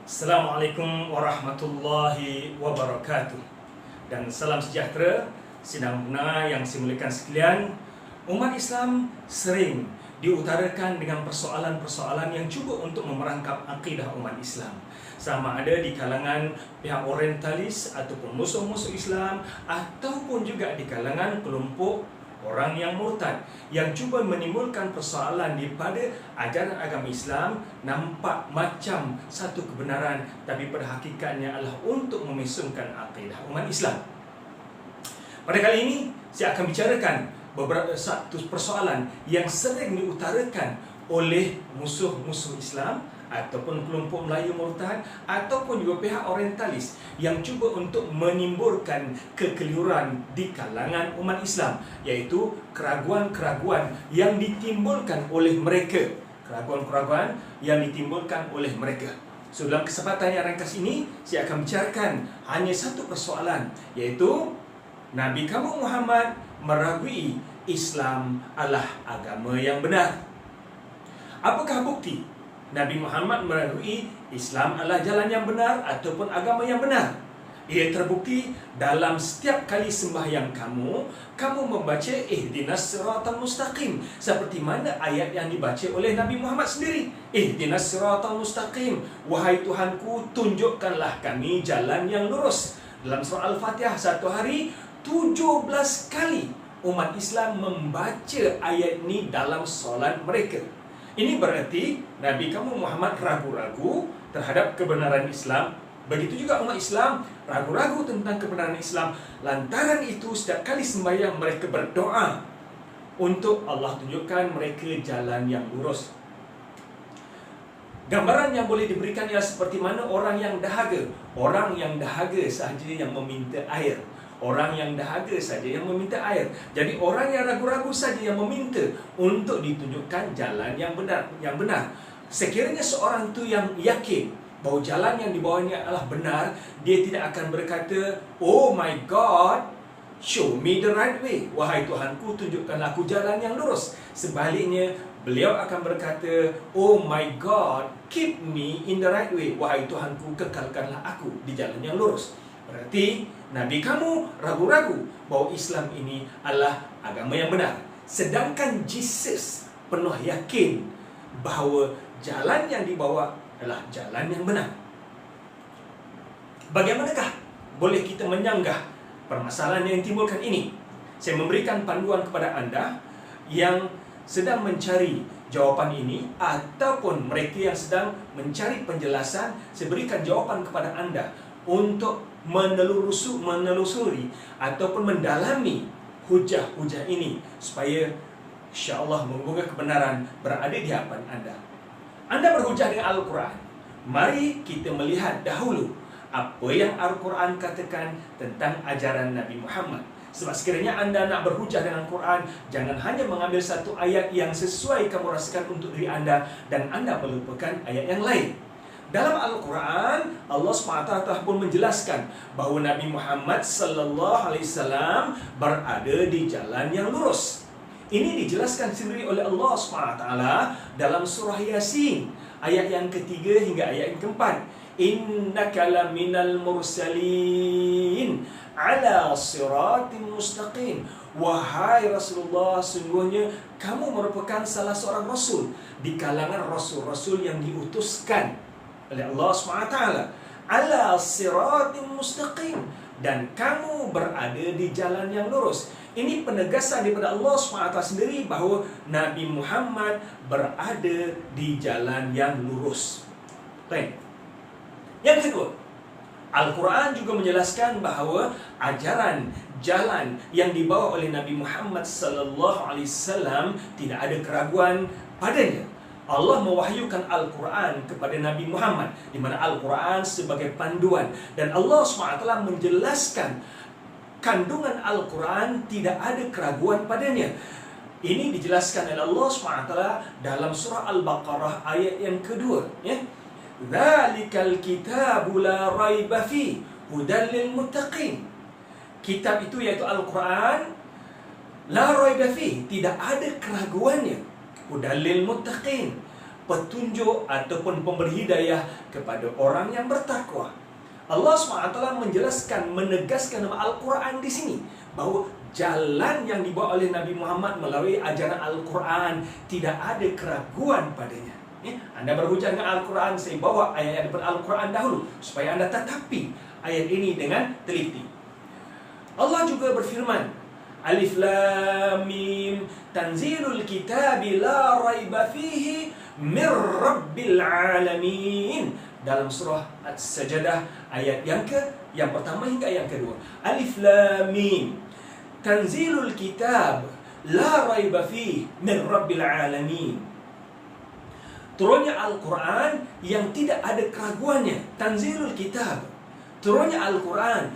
Assalamualaikum warahmatullahi wabarakatuh. Dan salam sejahtera sidang pendengar yang saya muliakan sekalian. Umat Islam sering diutarakan dengan persoalan-persoalan yang cuba untuk memerangkap akidah umat Islam, sama ada di kalangan pihak orientalis ataupun musuh-musuh Islam, ataupun juga di kalangan kelompok orang yang murtad yang cuba menimbulkan persoalan daripada ajaran agama Islam nampak macam satu kebenaran, tapi pada hakikatnya adalah untuk memesongkan akidah umat Islam. Pada kali ini saya akan bicarakan beberapa satu persoalan yang sering diutarakan oleh musuh-musuh Islam ataupun kelompok Melayu murtad ataupun juga pihak orientalis yang cuba untuk menimbulkan kekeliruan di kalangan umat Islam, iaitu keraguan-keraguan yang ditimbulkan oleh mereka. Keraguan-keraguan yang ditimbulkan oleh mereka. So, dalam kesempatan yang ringkas ini, saya akan bicarakan hanya satu persoalan, iaitu Nabi kamu Muhammad meragui Islam adalah agama yang benar. Apakah bukti Nabi Muhammad meragui Islam adalah jalan yang benar ataupun agama yang benar? Ia terbukti dalam setiap kali sembahyang kamu membaca ihdinas siratal mustaqim, seperti mana ayat yang dibaca oleh Nabi Muhammad sendiri. Ihdinas siratal mustaqim, wahai Tuhanku, tunjukkanlah kami jalan yang lurus. Dalam surah Al-Fatihah satu hari 17 kali umat Islam membaca ayat ini dalam solat mereka. Ini berarti Nabi kamu Muhammad ragu-ragu terhadap kebenaran Islam. Begitu juga umat Islam ragu-ragu tentang kebenaran Islam. Lantaran itu setiap kali sembahyang mereka berdoa untuk Allah tunjukkan mereka jalan yang lurus. Gambaran yang boleh diberikan ialah seperti mana orang yang dahaga. Orang yang dahaga sahaja yang meminta air. Orang yang dahaga saja yang meminta air. Jadi orang yang ragu-ragu saja yang meminta untuk ditunjukkan jalan yang benar. Sekiranya seorang itu yang yakin bahawa jalan yang dibawanya adalah benar, dia tidak akan berkata, "Oh my God, show me the right way." Wahai Tuhanku, tunjukkanlah aku jalan yang lurus. Sebaliknya, beliau akan berkata, "Oh my God, keep me in the right way." Wahai Tuhanku, kekalkanlah aku di jalan yang lurus. Berarti Nabi kamu ragu-ragu bahawa Islam ini adalah agama yang benar. Sedangkan Jesus penuh yakin bahawa jalan yang dibawa adalah jalan yang benar. Bagaimanakah boleh kita menyanggah permasalahan yang timbulkan ini? Saya memberikan panduan kepada anda yang sedang mencari jawapan ini, ataupun mereka yang sedang mencari penjelasan. Saya berikan jawapan kepada anda untuk menelusuri ataupun mendalami hujah-hujah ini, supaya insya-Allah menggugah kebenaran berada di hadapan anda. Anda berhujah dengan Al-Quran. Mari kita melihat dahulu apa yang Al-Quran katakan tentang ajaran Nabi Muhammad. Sebab sekiranya anda nak berhujah dengan Quran, jangan hanya mengambil satu ayat yang sesuai kamu rasakan untuk diri anda dan anda melupakan ayat yang lain. Dalam Al-Quran, Allah SWT telah pun menjelaskan bahawa Nabi Muhammad SAW berada di jalan yang lurus. Ini dijelaskan sendiri oleh Allah SWT dalam surah Yasin, ayat yang ketiga hingga ayat yang keempat. Innaka laminal mursalin ala siratin mustaqim. Wahai Rasulullah, sungguhnya kamu merupakan salah seorang rasul di kalangan rasul-rasul yang diutuskan oleh Allah SWT ala siratin mustaqim, dan kamu berada di jalan yang lurus. Ini penegasan daripada Allah SWT sendiri bahawa Nabi Muhammad berada di jalan yang lurus. Baik. Yang kedua, Al-Quran juga menjelaskan bahawa ajaran jalan yang dibawa oleh Nabi Muhammad SAW tidak ada keraguan padanya. Allah mewahyukan Al-Quran kepada Nabi Muhammad, di mana Al-Quran sebagai panduan, dan Allah SWT menjelaskan kandungan Al-Quran tidak ada keraguan padanya. Ini dijelaskan oleh Allah SWT dalam surah Al-Baqarah ayat yang kedua, ya. Dzalikal kitabu la raiba fi hudal lil muttaqin. Kitab itu iaitu Al-Quran, la raiba fi, tidak ada keraguannya. Hudal lil muttaqin, petunjuk ataupun pemberi hidayah kepada orang yang bertakwa. Allah SWT menjelaskan, menegaskan dalam Al-Quran di sini bahawa jalan yang dibawa oleh Nabi Muhammad melalui ajaran Al-Quran tidak ada keraguan padanya. Anda berhujah dengan Al-Quran, saya bawa ayat daripada Al-Quran dahulu supaya anda tetapi ayat ini dengan teliti. Allah juga berfirman, Alif Lam Mim Tanzilul Kitabi La Raiba Fihi Mir Rabbil Alamin, dalam surah As-Sajdah ayat yang pertama hingga yang kedua. Alif Lam Mim Tanzilul Kitab La Raiba Fihi Mir Rabbil Alamin. Turunnya Al-Quran yang tidak ada keraguannya. Tanzilul Kitab, turunnya Al-Quran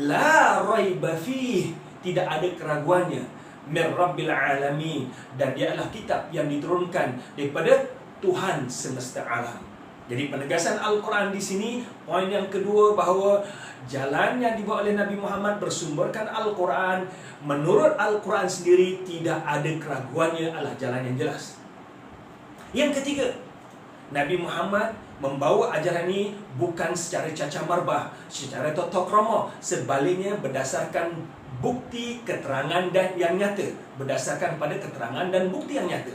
La Raiba Fihi, tidak ada keraguannya. Mir Rabbil Alamin, dan dia adalah kitab yang diturunkan daripada Tuhan semesta alam. Jadi penegasan Al-Quran di sini, poin yang kedua, bahawa jalan yang dibawa oleh Nabi Muhammad bersumberkan Al-Quran. Menurut Al-Quran sendiri tidak ada keraguannya, adalah jalan yang jelas. Yang ketiga, Nabi Muhammad membawa ajaran ini bukan secara cacar marbah, secara totok romo. Sebaliknya berdasarkan bukti, keterangan dan yang nyata. Berdasarkan pada keterangan dan bukti yang nyata.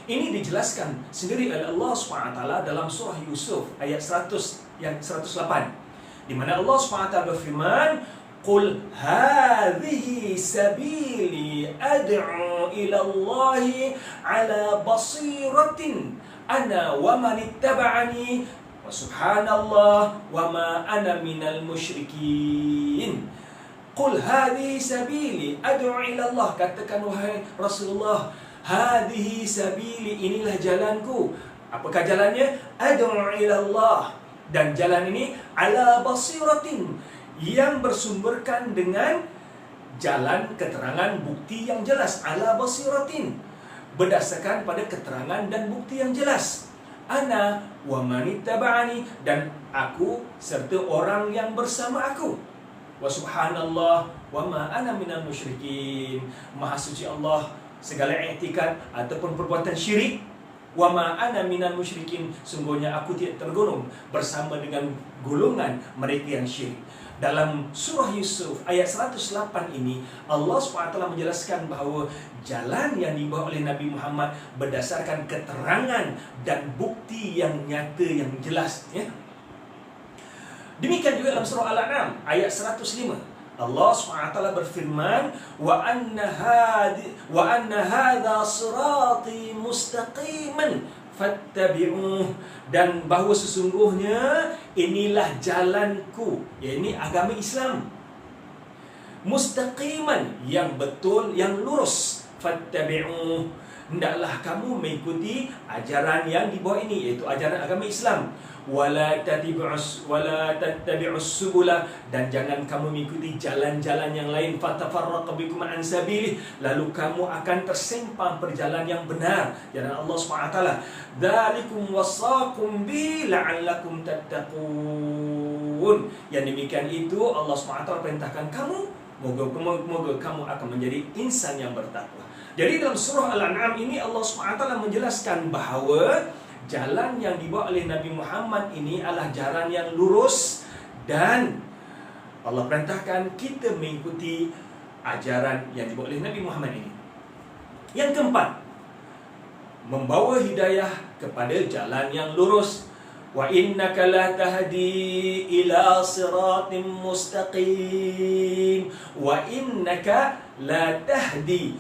Ini dijelaskan sendiri oleh Allah SWT dalam surah Yusuf ayat 100 yang 108. Di mana Allah SWT berfirman, Qul hadhihi sabili ad'u ila Allahi ala basiratin ana wa man ittaba'ani wa subhanallah wa ma ana minal musyrikin. Qul hadhihi sabili ad'u ila Allah, katakan wahai Rasulullah, hadhihi sabili, inilah jalanku. Apakah jalannya? Ad'u ila Allah, dan jalan ini ala basiratin, yang bersumberkan dengan jalan keterangan bukti yang jelas. Ala basiratin, berdasarkan pada keterangan dan bukti yang jelas. Ana wa man ittaba'ani, dan aku serta orang yang bersama aku. Wa subhanallah wa ma ana minal musyrikin, maha suci Allah segala i'tikad ataupun perbuatan syirik. Wa ma ana minal musyrikin, sungguhnya aku tidak tergolong bersama dengan golongan mereka yang syirik. Dalam surah Yusuf ayat 108 ini, Allah SWT menjelaskan bahawa jalan yang dibawa oleh Nabi Muhammad berdasarkan keterangan dan bukti yang nyata, yang jelas, ya. Demikian juga dalam surah Al-An'am ayat 105. Allah SWT berfirman, wa anna hadha sirati mustaqiman fattabi'uh, dan bahawa sesungguhnya inilah jalanku, yakni agama Islam, mustaqiman, yang betul, yang lurus. Fattabi'uh, hendaklah kamu mengikuti ajaran yang dibawa ini, iaitu ajaran agama Islam. Wala tattabi'us subula, dan jangan kamu mengikuti jalan-jalan yang lain. Fatafarraqu bikum an sabilih, lalu kamu akan tersempang perjalanan yang benar, jalan Allah SWT. Dzalikum wasaqum bi la'allakum tattaqun, yang demikian itu Allah SWT perintahkan kamu, moga kamu akan menjadi insan yang bertakwa. Jadi dalam surah Al-An'am ini Allah SWT menjelaskan bahawa jalan yang dibawa oleh Nabi Muhammad ini adalah jalan yang lurus, dan Allah perintahkan kita mengikuti ajaran yang dibawa oleh Nabi Muhammad ini. Yang keempat, membawa hidayah kepada jalan yang lurus. Wa innaka la tahdi ila siratim mustaqim. Wa innaka la tahdi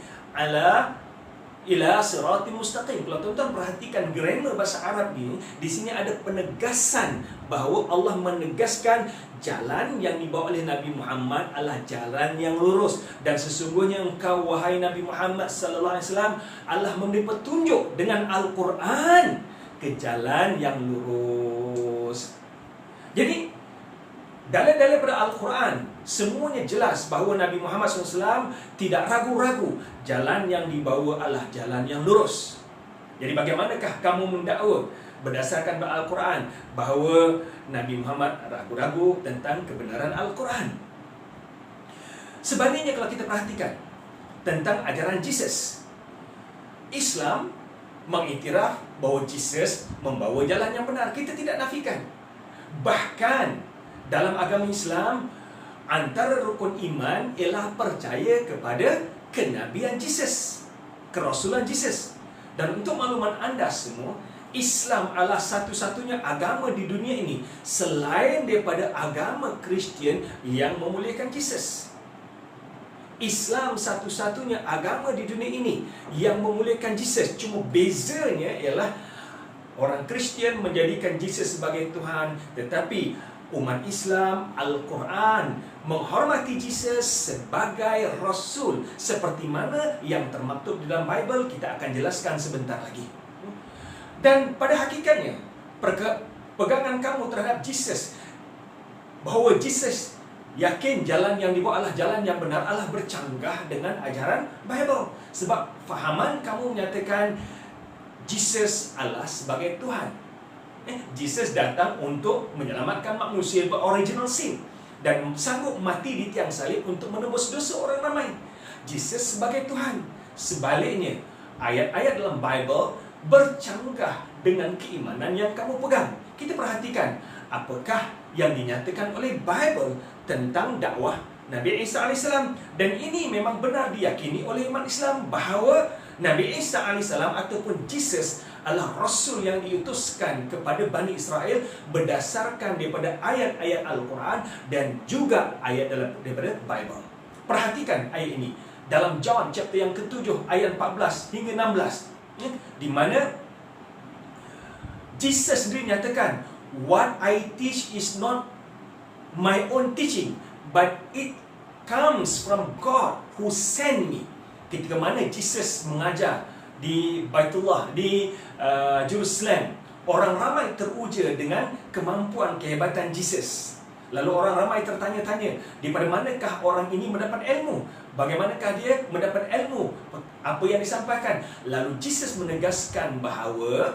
ila siratim mustaqim. Kalau tuan-tuan perhatikan grammar bahasa Arab ini, di sini ada penegasan bahawa Allah menegaskan jalan yang dibawa oleh Nabi Muhammad adalah jalan yang lurus, dan sesungguhnya engkau wahai Nabi Muhammad sallallahu alaihi wasallam Allah memberi petunjuk dengan Al-Quran ke jalan yang lurus. Jadi dalil-dalil pada Al-Quran semuanya jelas bahawa Nabi Muhammad SAW tidak ragu-ragu, jalan yang dibawa adalah jalan yang lurus. Jadi bagaimanakah kamu mendakwa berdasarkan Al-Quran bahawa Nabi Muhammad ragu-ragu tentang kebenaran Al-Quran? Sebaliknya, kalau kita perhatikan tentang ajaran Jesus, Islam mengiktiraf bahawa Jesus membawa jalan yang benar. Kita tidak nafikan. Bahkan dalam agama Islam, antara rukun iman ialah percaya kepada kenabian Jesus, kerasulan Jesus. Dan untuk makluman anda semua, Islam adalah satu-satunya agama di dunia ini selain daripada agama Kristian yang memuliakan Jesus. Islam satu-satunya agama di dunia ini yang memuliakan Jesus. Cuma bezanya ialah orang Kristian menjadikan Jesus sebagai Tuhan, tetapi umat Islam, Al-Quran menghormati Jesus sebagai Rasul, seperti mana yang termaktub di dalam Bible. Kita akan jelaskan sebentar lagi. Dan pada hakikatnya, pegangan kamu terhadap Jesus, bahawa Jesus yakin jalan yang dibawa adalah jalan yang benar, adalah bercanggah dengan ajaran Bible. Sebab fahaman kamu menyatakan Jesus adalah sebagai Tuhan. Jesus datang untuk menyelamatkan manusia original sin dan sanggup mati di tiang salib untuk menebus dosa orang ramai. Jesus sebagai Tuhan. Sebaliknya, ayat-ayat dalam Bible bercanggah dengan keimanan yang kamu pegang. Kita perhatikan apakah yang dinyatakan oleh Bible tentang dakwah Nabi Isa AS. Dan ini memang benar diyakini oleh umat Islam bahawa Nabi Isa AS ataupun Jesus adalah Rasul yang diutuskan kepada Bani Israel berdasarkan daripada ayat-ayat Al-Quran dan juga ayat daripada Bible. Perhatikan ayat ini dalam John chapter yang ke-7 ayat 14 hingga 16, di mana Jesus sendiri nyatakan, "What I teach is not my own teaching, but it comes from God who sent me." Ketika mana Jesus mengajar di Baitullah, di Jerusalem, orang ramai teruja dengan kemampuan kehebatan Jesus. Lalu orang ramai tertanya-tanya, di mana manakah orang ini mendapat ilmu? Bagaimanakah dia mendapat ilmu? Apa yang disampaikan? Lalu Jesus menegaskan bahawa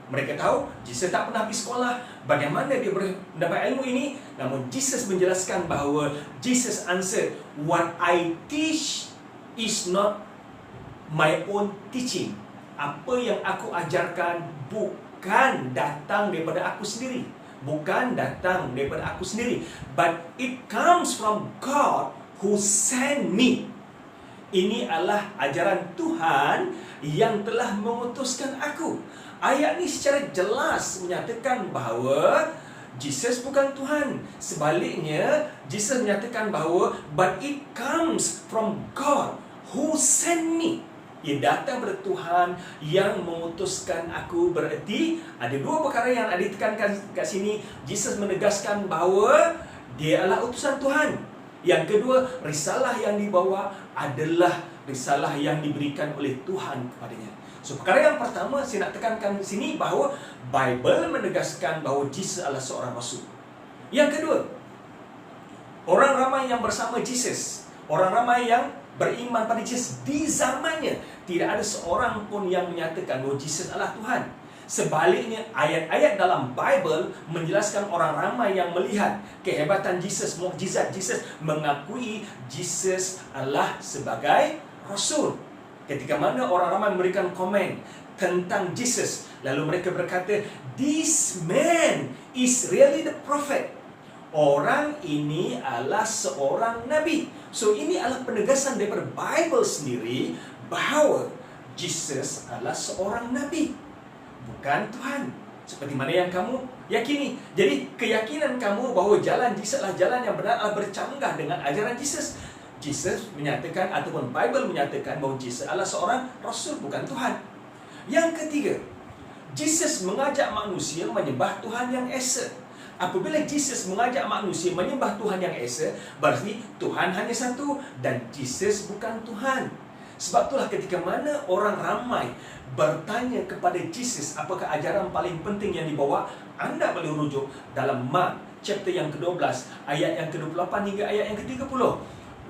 mereka tahu Jesus tak pernah pergi sekolah. Bagaimana dia mendapat ilmu ini? Namun Jesus menjelaskan bahawa Jesus answered, "What I teach is not my own teaching." Apa yang aku ajarkan bukan datang daripada aku sendiri, bukan datang daripada aku sendiri, but it comes from God who sent me. Ini adalah ajaran Tuhan yang telah mengutuskan aku. Ayat ini secara jelas menyatakan bahawa Jesus bukan Tuhan. Sebaliknya, Jesus menyatakan bahawa but it comes from God who sent me. Ia datang dari Tuhan yang memutuskan aku. Berarti ada dua perkara yang ada ditekankan kat sini. Jesus menegaskan bahawa dia adalah utusan Tuhan. Yang kedua, risalah yang dibawa adalah risalah yang diberikan oleh Tuhan kepadanya. So, perkara yang pertama saya nak tekankan di sini bahawa Bible menegaskan bahawa Jesus adalah seorang rasul. Yang kedua, orang ramai yang bersama Jesus, orang ramai yang beriman pada Jesus di zamannya, tidak ada seorang pun yang menyatakan bahawa Jesus adalah Tuhan. Sebaliknya, ayat-ayat dalam Bible menjelaskan orang ramai yang melihat kehebatan Jesus, mukjizat Jesus, mengakui Jesus adalah sebagai Rasul. Ketika mana orang ramai memberikan komen tentang Jesus, lalu mereka berkata, "This man is really the prophet." Orang ini adalah seorang Nabi. So, ini adalah penegasan daripada Bible sendiri bahawa Jesus adalah seorang Nabi, bukan Tuhan, seperti mana yang kamu yakini. Jadi, keyakinan kamu bahawa jalan Jesus adalah jalan yang benar adalah bercanggah dengan ajaran Jesus. Jesus menyatakan ataupun Bible menyatakan bahawa Jesus adalah seorang Rasul, bukan Tuhan. Yang ketiga, Jesus mengajak manusia menyembah Tuhan yang esa. Apabila Jesus mengajak manusia menyembah Tuhan yang esa, berarti Tuhan hanya satu dan Jesus bukan Tuhan. Sebab itulah ketika mana orang ramai bertanya kepada Jesus apakah ajaran paling penting yang dibawa, anda boleh rujuk dalam Mark chapter yang ke-12 ayat yang ke-28 hingga ayat yang ke-30.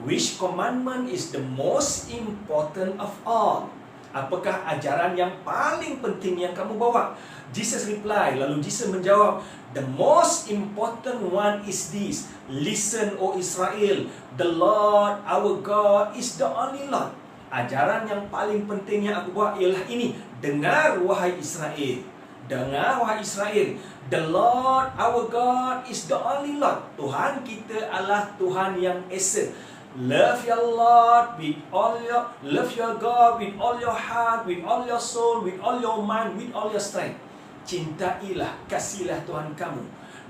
Which commandment is the most important of all? Apakah ajaran yang paling penting yang kamu bawa? Jesus reply, lalu Jesus menjawab, "The most important one is this. Listen, O Israel, the Lord our God is the only Lord." Ajaran yang paling penting yang aku bawa ialah ini. dengar wahai Israel. Dengar wahai Israel. The Lord our God is the only Lord. Tuhan kita adalah Tuhan yang esa. Love your Lord with all your, love your God with all your heart, with all your soul, with all your mind, with all your strength. Cintailah, kasihilah Tuhan kamu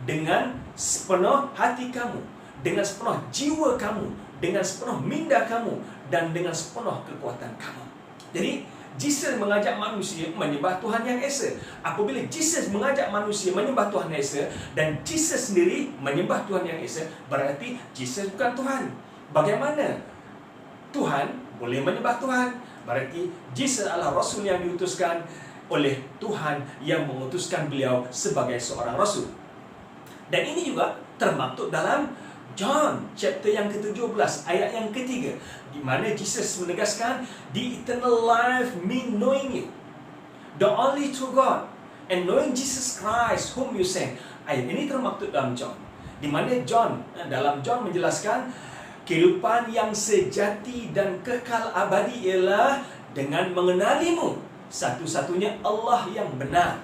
dengan sepenuh hati kamu, dengan sepenuh jiwa kamu, dengan sepenuh minda kamu, dan dengan sepenuh kekuatan kamu. Jadi Jesus mengajak manusia menyembah Tuhan yang esa. Apabila Jesus mengajak manusia menyembah Tuhan yang esa dan Jesus sendiri menyembah Tuhan yang esa, berarti Jesus bukan Tuhan. Bagaimana Tuhan boleh menyembah Tuhan? Berarti Jesus adalah Rasul yang diutuskan oleh Tuhan yang mengutuskan beliau sebagai seorang Rasul. Dan ini juga termaktub dalam John chapter yang ke-17 ayat yang ke-3, di mana Jesus menegaskan, the eternal life mean knowing you, the only true God, and knowing Jesus Christ whom you sent. Ayat ini termaktub dalam John, di mana dalam John menjelaskan kehidupan yang sejati dan kekal abadi ialah dengan mengenalimu, satu-satunya Allah yang benar.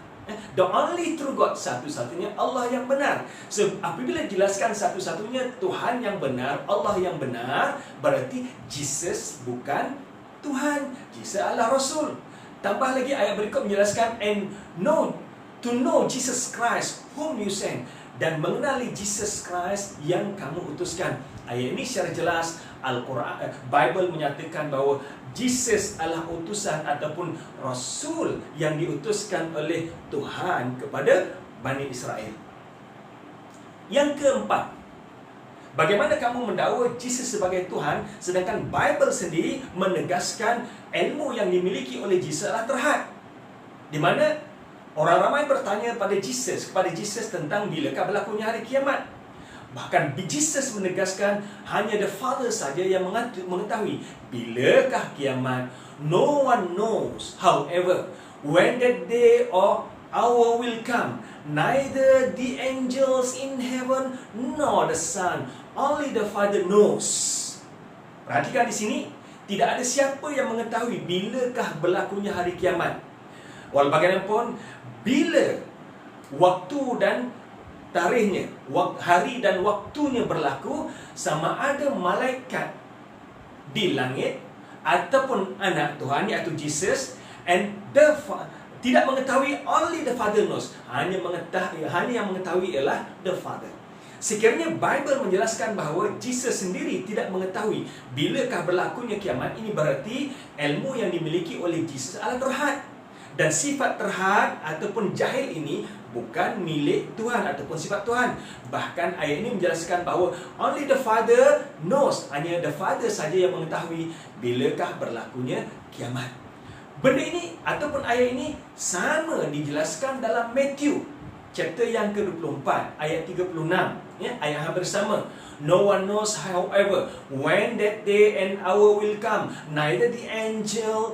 The only true God, satu-satunya Allah yang benar. So, apabila dijelaskan satu-satunya Tuhan yang benar, Allah yang benar, berarti Jesus bukan Tuhan. Jesus adalah Rasul. Tambah lagi ayat berikut menjelaskan, and to know Jesus Christ whom you sent, dan mengenali Jesus Christ yang kamu utuskan. Ayat ini secara jelas Al-Quran, Bible menyatakan bahawa Jesus adalah utusan ataupun Rasul yang diutuskan oleh Tuhan kepada Bani Israel. Yang keempat, bagaimana kamu mendakwa Jesus sebagai Tuhan sedangkan Bible sendiri menegaskan ilmu yang dimiliki oleh Jesus adalah terhad, di mana orang ramai bertanya kepada Jesus tentang bilakah berlakunya hari kiamat. Bahkan Jesus menegaskan hanya the Father saja yang mengetahui bilakah kiamat. No one knows, however, when that day or hour will come. Neither the angels in heaven nor the Son, only the Father knows. Perhatikan di sini, tidak ada siapa yang mengetahui bilakah berlakunya hari kiamat. Walau bagaimanapun, bila waktu dan tarikhnya, hari dan waktunya berlaku, sama ada malaikat di langit ataupun anak Tuhan iaitu Jesus, and tidak mengetahui, only the Father knows. Hanya yang mengetahui ialah the Father. Sekiranya Bible menjelaskan bahawa Jesus sendiri tidak mengetahui bilakah berlakunya kiamat, ini berarti ilmu yang dimiliki oleh Jesus adalah terhad. Dan sifat terhad ataupun jahil ini bukan milik Tuhan ataupun sifat Tuhan. Bahkan ayat ini menjelaskan bahawa only the Father knows. Hanya the Father saja yang mengetahui bilakah berlakunya kiamat. Benda ini ataupun ayat ini sama dijelaskan dalam Matthew chapter yang ke-24 ayat 36, ya, ayat hampir sama. No one knows, however, when that day and hour will come, neither the angel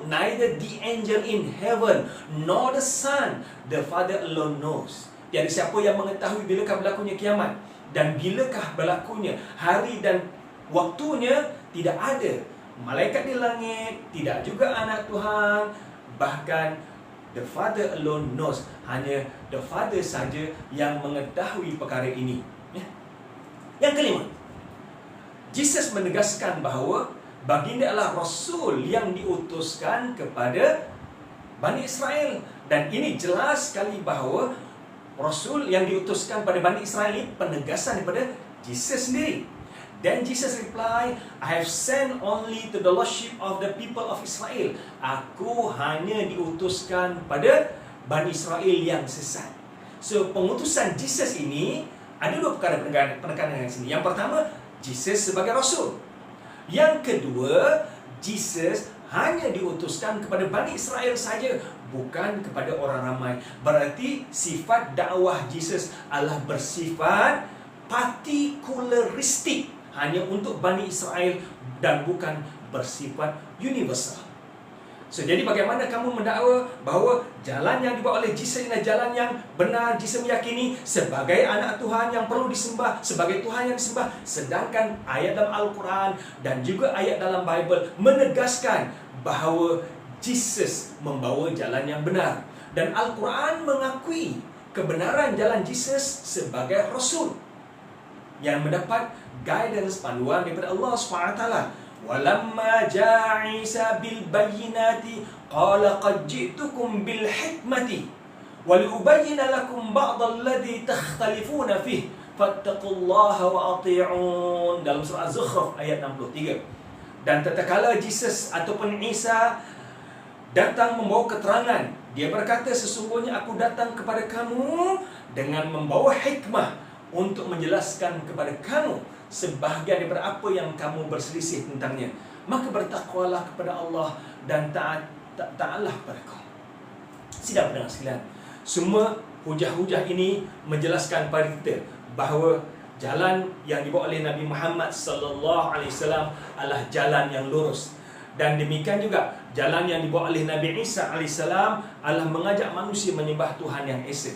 in heaven nor the Son, the Father alone knows. Tiada siapa yang mengetahui bilakah berlakunya kiamat dan bilakah berlakunya hari dan waktunya. Tidak ada malaikat di langit, tidak juga anak Tuhan, bahkan the Father alone knows. Hanya the Father saja yang mengetahui perkara ini. Yang kelima, Jesus menegaskan bahawa baginda adalah Rasul yang diutuskan kepada Bani Israel. Dan ini jelas sekali bahawa Rasul yang diutuskan pada Bani Israel ini penegasan daripada Jesus sendiri. Then Jesus replied, I have sent only to the lordship of the people of Israel. Aku hanya diutuskan pada Bani Israel yang sesat. So, pengutusan Jesus ini ada dua perkara penekanan yang sini. Yang pertama, Jesus sebagai Rasul. Yang kedua, Jesus hanya diutuskan kepada Bani Israel saja, bukan kepada orang ramai. Berarti sifat dakwah Jesus adalah bersifat partikularistik, hanya untuk Bani Israel dan bukan bersifat universal. So, jadi bagaimana kamu mendakwa bahawa jalan yang dibawa oleh Jesus adalah jalan yang benar? Jesus meyakini sebagai anak Tuhan yang perlu disembah, sebagai Tuhan yang disembah. Sedangkan ayat dalam Al-Quran dan juga ayat dalam Bible menegaskan bahawa Jesus membawa jalan yang benar. Dan Al-Quran mengakui kebenaran jalan Jesus sebagai Rasul yang mendapat guidance, panduan daripada Allah SWT. Walamma ja'a Isa bil bayyinati qala qad ji'tukum bil hikmati waliubayyina lakum ba'd alladhi takhtalifuna fih fattaqullaha wa ati'un, dalam surah Az-Zukhruf ayat 63. Dan tatkala Jesus ataupun Isa datang membawa keterangan, dia berkata, sesungguhnya aku datang kepada kamu dengan membawa hikmah untuk menjelaskan kepada kamu sebahagian daripada apa yang kamu berselisih tentangnya. Maka bertakwalah kepada Allah dan taatlah kepada kamu. Sidang pendengar sekalian, semua hujah-hujah ini menjelaskan kepada kita bahawa jalan yang dibawa oleh Nabi Muhammad sallallahu alaihi wasallam adalah jalan yang lurus. Dan demikian juga jalan yang dibawa oleh Nabi Isa AS adalah mengajak manusia menyembah Tuhan yang esa.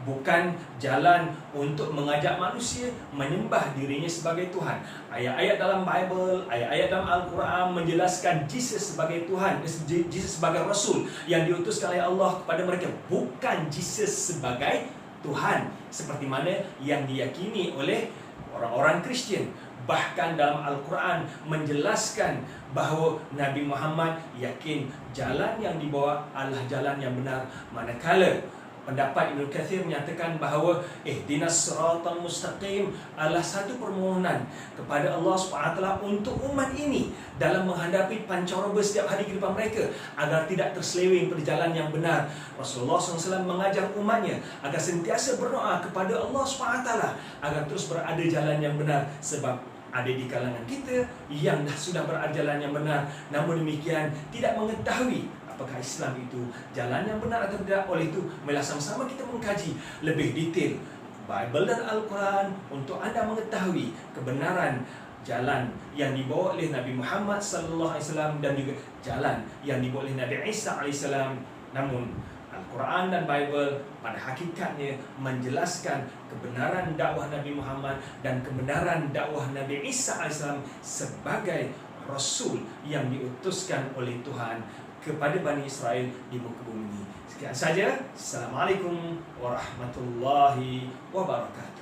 Bukan jalan untuk mengajak manusia menyembah dirinya sebagai Tuhan. Ayat-ayat dalam Bible, ayat-ayat dalam Al-Quran menjelaskan Jesus sebagai Tuhan, Jesus sebagai Rasul yang diutuskan oleh Allah kepada mereka. Bukan Jesus sebagai Tuhan seperti mana yang diyakini oleh orang-orang Kristian. Bahkan dalam Al-Quran menjelaskan bahawa Nabi Muhammad yakin jalan yang dibawa adalah jalan yang benar. Manakala pendapat Ibn Kathir menyatakan bahawa ihdinas siratal mustaqim adalah satu permohonan kepada Allah SWT untuk umat ini dalam menghadapi pancaroba setiap hari kehidupan mereka agar tidak terseleweng pada jalan yang benar. Rasulullah SAW mengajar umatnya agar sentiasa berdoa kepada Allah SWT agar terus berada jalan yang benar, sebab ada di kalangan kita yang sudah berada jalan yang benar, namun demikian tidak mengetahui apakah Islam itu jalan yang benar atau tidak. Oleh itu, marilah sama-sama kita mengkaji lebih detail Bible dan Al-Quran untuk anda mengetahui kebenaran jalan yang dibawa oleh Nabi Muhammad SAW dan juga jalan yang dibawa oleh Nabi Isa AS. Namun Al-Quran dan Bible pada hakikatnya menjelaskan kebenaran dakwah Nabi Muhammad dan kebenaran dakwah Nabi Isa AS sebagai Rasul yang diutuskan oleh Tuhan kepada Bani Israel di muka bumi ini. Sekian saja. Assalamualaikum warahmatullahi wabarakatuh.